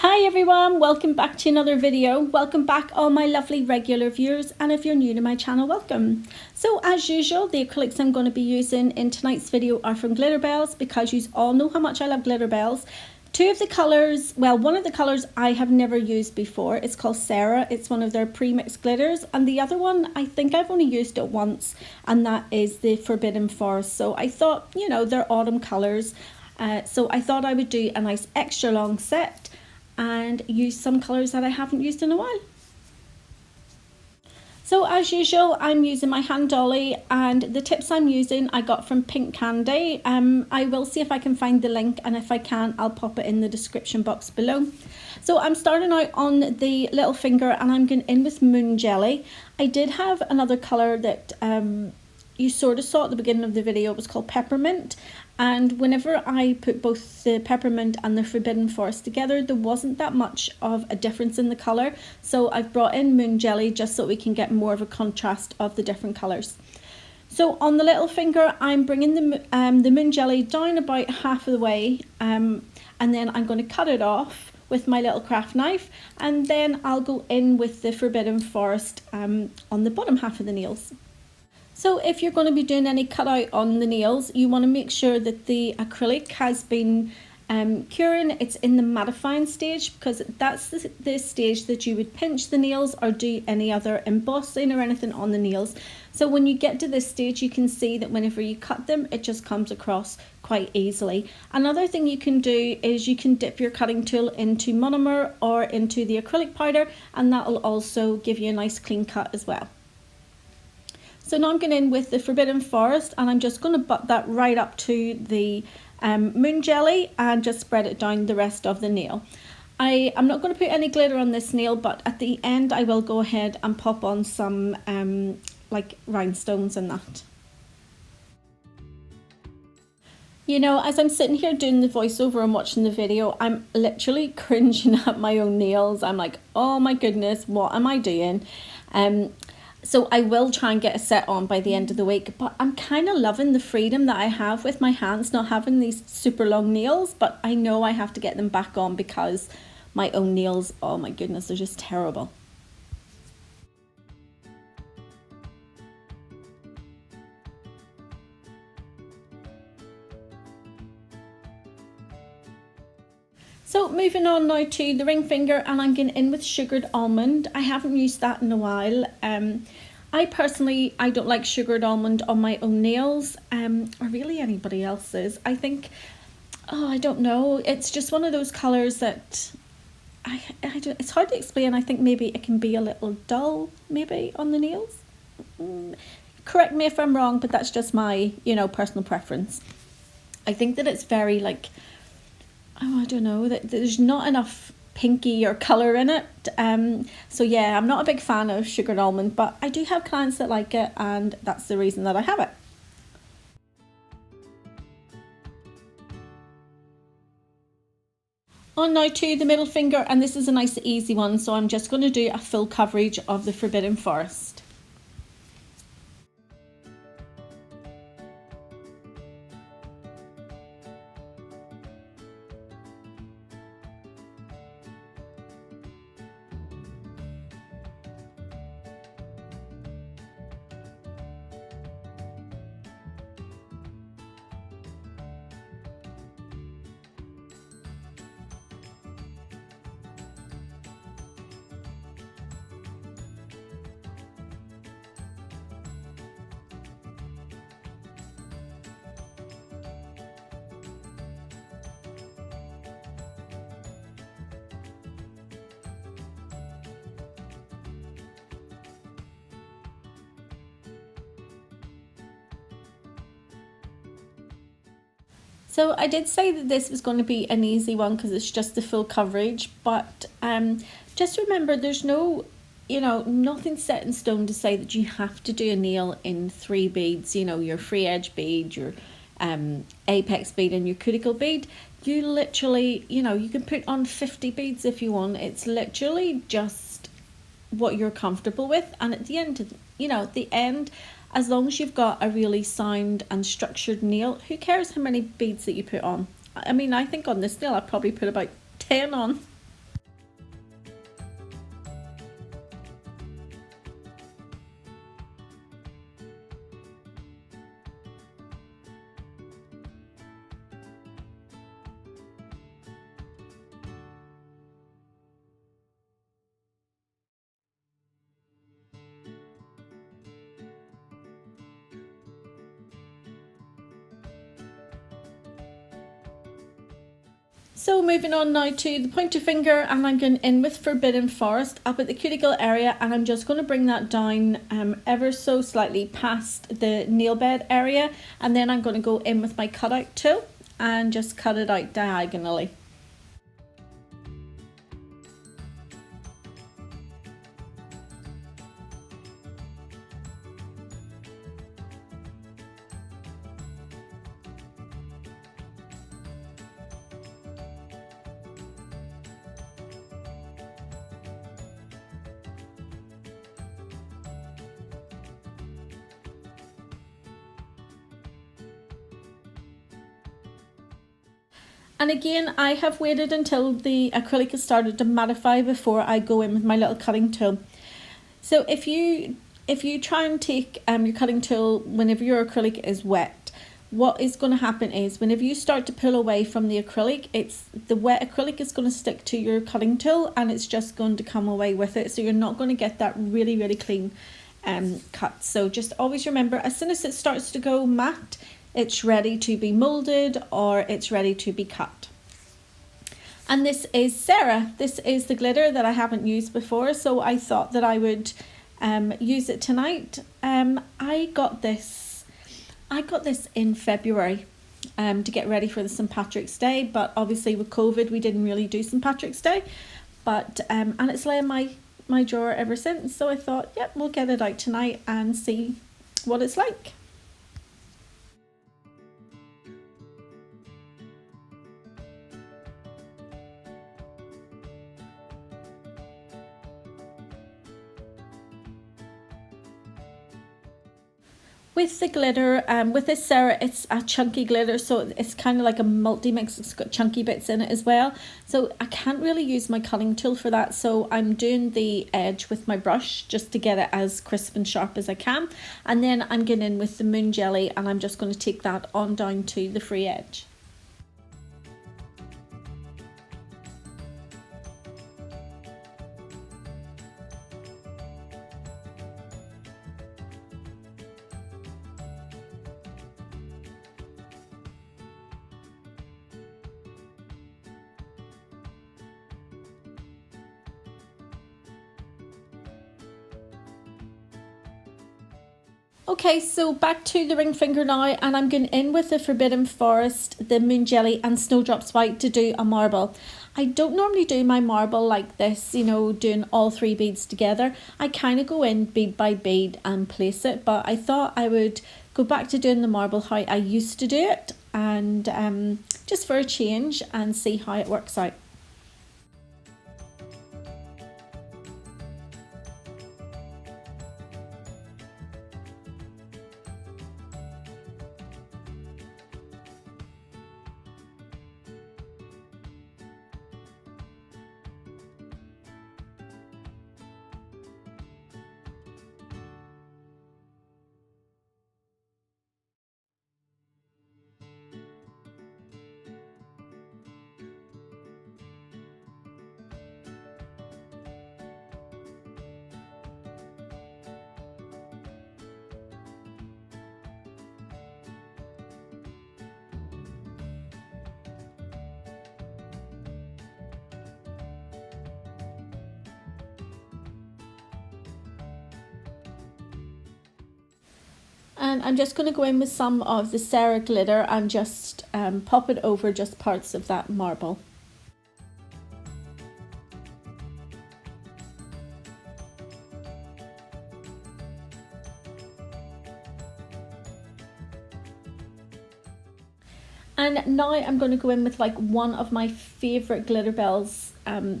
Hi everyone, welcome back to another video. Welcome back all my lovely regular viewers, and if you're new to my channel, welcome. So as usual, the acrylics I'm going to be using in tonight's video are from Glitterbels, because you all know how much I love Glitterbels. Two of the colours, well, one of the colours I have never used before. It's called Sarah. It's one of their pre-mixed glitters, and the other one I think I've only used it once, and that is the Forbidden Forest. So I thought, you know, they're autumn colours, so I thought I would do a nice extra long set and use some colours that I haven't used in a while. So as usual, I'm using my Handolly, and the tips I'm using I got from Pink Candy. I will see if I can find the link, and if I can, I'll pop it in the description box below. So I'm starting out on the little finger, and I'm going in with Moon Jelly. I did have another colour that you sort of saw at the beginning of the video. It was called Peppermint, and whenever I put both the Peppermint and the Forbidden Forest together, there wasn't that much of a difference in the colour, so I've brought in Moon Jelly just so we can get more of a contrast of the different colours. So on the little finger, I'm bringing the Moon Jelly down about half of the way, and then I'm going to cut it off with my little craft knife, and then I'll go in with the Forbidden Forest on the bottom half of the nails. So if you're going to be doing any cutout on the nails, you want to make sure that the acrylic has been curing. It's in the mattifying stage, because that's the stage that you would pinch the nails or do any other embossing or anything on the nails. So when you get to this stage, you can see that whenever you cut them, it just comes across quite easily. Another thing you can do is you can dip your cutting tool into monomer or into the acrylic powder, and that will also give you a nice clean cut as well. So now I'm going in with the Forbidden Forest, and I'm just going to butt that right up to the Moon Jelly and just spread it down the rest of the nail. I'm not going to put any glitter on this nail, but at the end I will go ahead and pop on some like rhinestones and that. You know, as I'm sitting here doing the voiceover and watching the video, I'm literally cringing at my own nails. I'm like, oh my goodness, what am I doing? So I will try and get a set on by the end of the week, but I'm kind of loving the freedom that I have with my hands, not having these super long nails, but I know I have to get them back on because my own nails, oh my goodness, they're just terrible. So moving on now to the ring finger, and I'm going in with Sugared Almond. I haven't used that in a while. I personally, I don't like Sugared Almond on my own nails, or really anybody else's. I think, oh, I don't know. It's just one of those colours that it's hard to explain. I think maybe it can be a little dull, maybe, on the nails. Correct me if I'm wrong, but that's just my, you know, personal preference. I think that it's very like, oh, I don't know, that there's not enough pinky or colour in it. So yeah, I'm not a big fan of Sugared Almond, but I do have clients that like it, and that's the reason that I have it. On now to the middle finger, and this is a nice easy one, so I'm just going to do a full coverage of the Forbidden Forest. So I did say that this was going to be an easy one because it's just the full coverage, but just remember there's no, you know, nothing set in stone to say that you have to do a nail in 3 beads, you know, your free edge bead, your apex bead and your cuticle bead. You literally, you know, you can put on 50 beads if you want. It's literally just what you're comfortable with, and at the end, you know, at the end, as long as you've got a really sound and structured nail, who cares how many beads that you put on? I mean, I think on this nail I probably put about 10 on. So moving on now to the pointer finger, and I'm going in with Forbidden Forest up at the cuticle area, and I'm just going to bring that down ever so slightly past the nail bed area, and then I'm going to go in with my cutout tool and just cut it out diagonally. And again, I have waited until the acrylic has started to mattify before I go in with my little cutting tool. So if you try and take your cutting tool whenever your acrylic is wet, what is going to happen is whenever you start to pull away from the acrylic, the wet acrylic is going to stick to your cutting tool and it's just going to come away with it. So you're not going to get that really, really clean cut. So just always remember, as soon as it starts to go matte, it's ready to be molded or it's ready to be cut. And this is Sarah. This is the glitter that I haven't used before, so I thought that I would use it tonight. I got this in February to get ready for the St. Patrick's Day, but obviously with COVID we didn't really do St. Patrick's Day, but and it's lay in my drawer ever since, so I thought, yep, we'll get it out tonight and see what it's like. With the glitter, with this Sarah, it's a chunky glitter, so it's kind of like a multi-mix. It's got chunky bits in it as well. So I can't really use my cutting tool for that, so I'm doing the edge with my brush just to get it as crisp and sharp as I can. And then I'm getting in with the moon jelly and I'm just going to take that on down to the free edge. Okay, so back to the ring finger now, and I'm going in with the Forbidden Forest, the Moon Jelly and Snowdrops White to do a marble. I don't normally do my marble like this, you know, doing all three beads together. I kind of go in bead by bead and place it, but I thought I would go back to doing the marble how I used to do it, and just for a change and see how it works out. And I'm just going to go in with some of the Sarah glitter and just pop it over just parts of that marble. And now I'm going to go in with like one of my favourite Glitterbels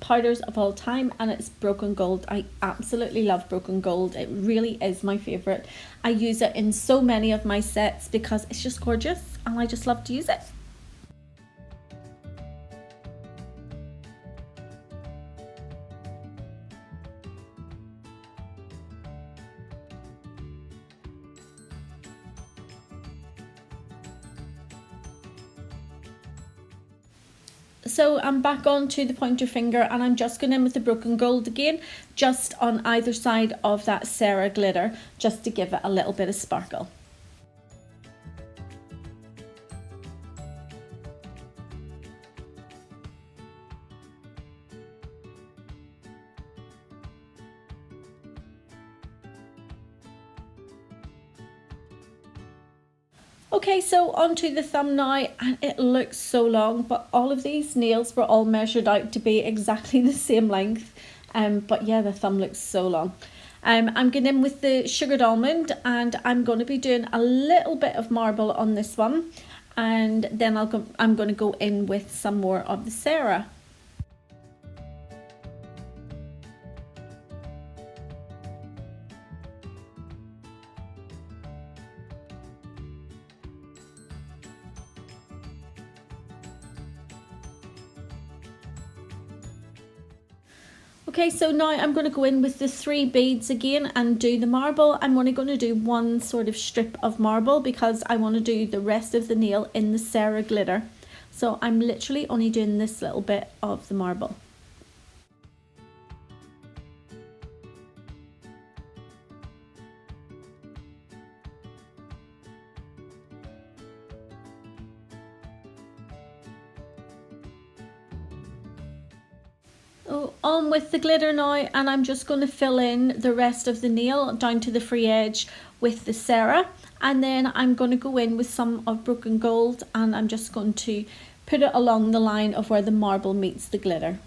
powders of all time, and it's Broken Gold. I absolutely love Broken Gold. It really is my favourite. I use it in so many of my sets because it's just gorgeous and I just love to use it. So I'm back on to the pointer finger and I'm just going in with the Broken Gold again, just on either side of that Sarah glitter, just to give it a little bit of sparkle. Okay, so onto the thumb now, and it looks so long, but all of these nails were all measured out to be exactly the same length. But yeah, the thumb looks so long. I'm going in with the sugared almond, and I'm going to be doing a little bit of marble on this one, and then I'm going to go in with some more of the Sarah. Okay, so now I'm going to go in with the 3 beads again and do the marble. I'm only going to do one sort of strip of marble because I want to do the rest of the nail in the Sarah glitter. So I'm literally only doing this little bit of the marble. On with the glitter now, and I'm just going to fill in the rest of the nail down to the free edge with the Sarah, and then I'm going to go in with some of broken gold, and I'm just going to put it along the line of where the marble meets the glitter.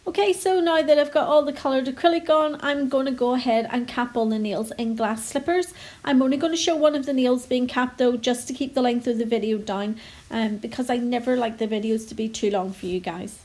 Okay, so now that I've got all the coloured acrylic on, I'm going to go ahead and cap all the nails in glass slippers. I'm only going to show one of the nails being capped though, just to keep the length of the video down, because I never like the videos to be too long for you guys.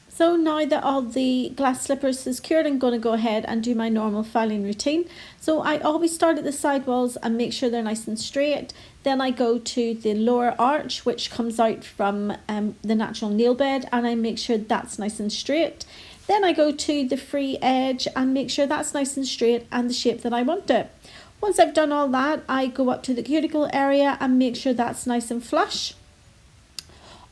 So now that all the glass slippers is cured, I'm going to go ahead and do my normal filing routine. So I always start at the side walls and make sure they're nice and straight. Then I go to the lower arch, which comes out from the natural nail bed, and I make sure that's nice and straight. Then I go to the free edge and make sure that's nice and straight and the shape that I want it. Once I've done all that, I go up to the cuticle area and make sure that's nice and flush.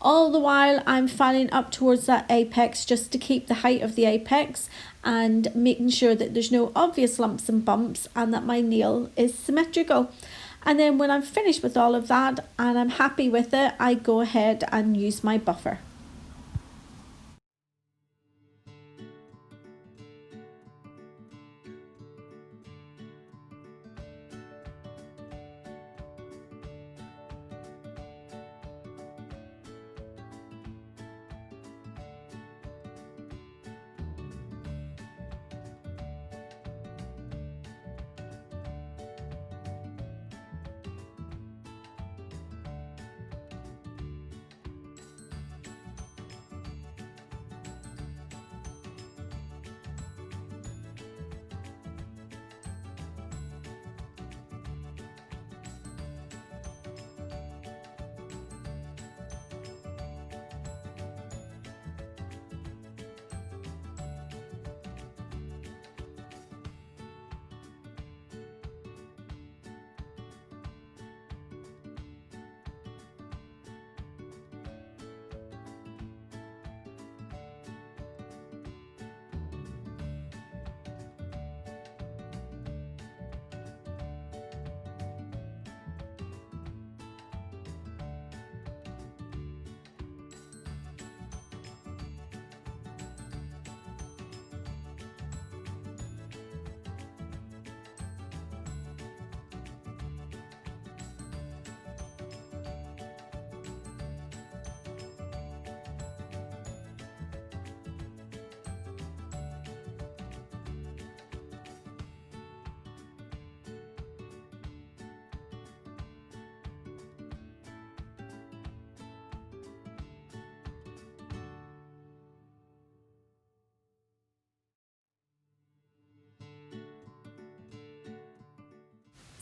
All the while I'm filing up towards that apex just to keep the height of the apex and making sure that there's no obvious lumps and bumps and that my nail is symmetrical. And then when I'm finished with all of that and I'm happy with it, I go ahead and use my buffer.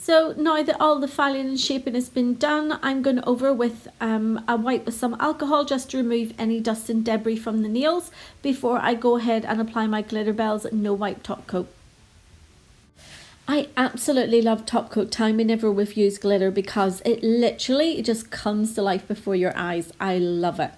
So now that all the filing and shaping has been done, I'm going over with a wipe with some alcohol just to remove any dust and debris from the nails before I go ahead and apply my Glitterbels No Wipe Top Coat. I absolutely love top coat time whenever we've used glitter because it literally just comes to life before your eyes. I love it.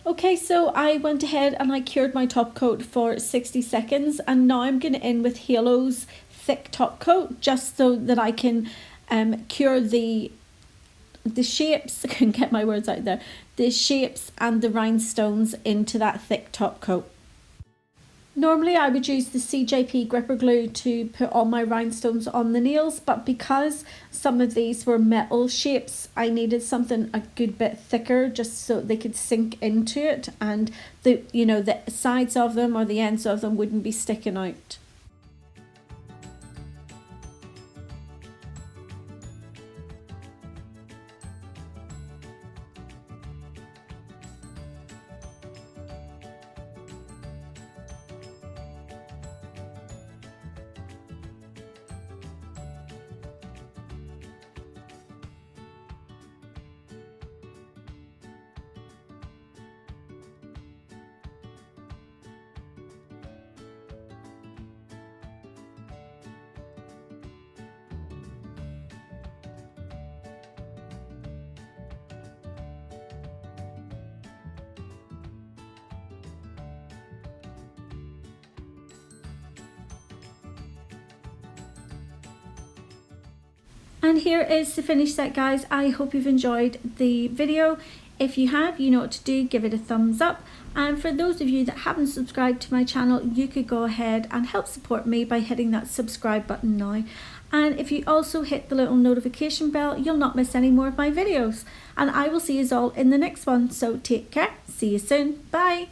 Okay, so I went ahead and I cured my top coat for 60 seconds and now I'm going to in with Halo's thick top coat just so that I can cure the shapes, I couldn't get my words out there, the shapes and the rhinestones into that thick top coat. Normally I would use the CJP gripper glue to put all my rhinestones on the nails, but because some of these were metal shapes, I needed something a good bit thicker just so they could sink into it and the sides of them or the ends of them wouldn't be sticking out. And here is the finished set, guys. I hope you've enjoyed the video. If you have, you know what to do, give it a thumbs up. And for those of you that haven't subscribed to my channel, you could go ahead and help support me by hitting that subscribe button now. And if you also hit the little notification bell, you'll not miss any more of my videos. And I will see you all in the next one. So take care. See you soon. Bye.